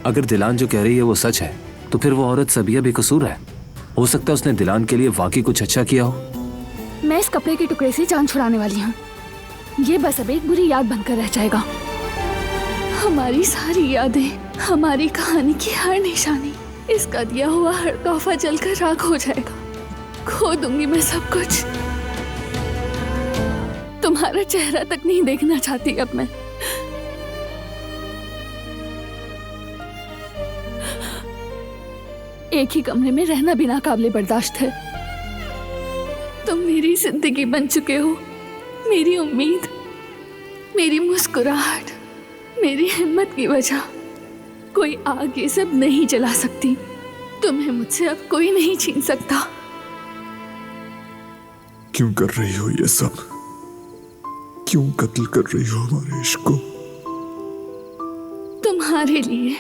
अगर दिलान जो कह रही है वो सच है तो फिर वो औरत सबिया बेकसूर है। हो सकता है उसने दिलान के लिए वाकई कुछ अच्छा किया हो। मैं इस कपड़े के टुकड़े से जान छुड़ाने वाली हूँ। ये बस अब एक बुरी याद बनकर रह जाएगा। हमारी सारी यादें, हमारी कहानी की हर निशानी, इसका दिया हुआ हर तोहफा जलकर राख हो जाएगा। खो दूंगी मैं सब कुछ। तुम्हारा चेहरा तक नहीं देखना चाहती अब मैं। एक ही कमरे में रहना भी नाकाबिले बर्दाश्त है। तुम मेरी जिंदगी बन चुके हो, मेरी उम्मीद, मेरी मुस्कुराहट, मेरी हिम्मत की वजह। कोई आग ये सब नहीं जला सकती। तुम्हें मुझसे अब कोई नहीं छीन सकता। क्यों कर रही हो ये सब? क्यों कत्ल कर रही हो हमारे इश्क को? तुम्हारे लिए।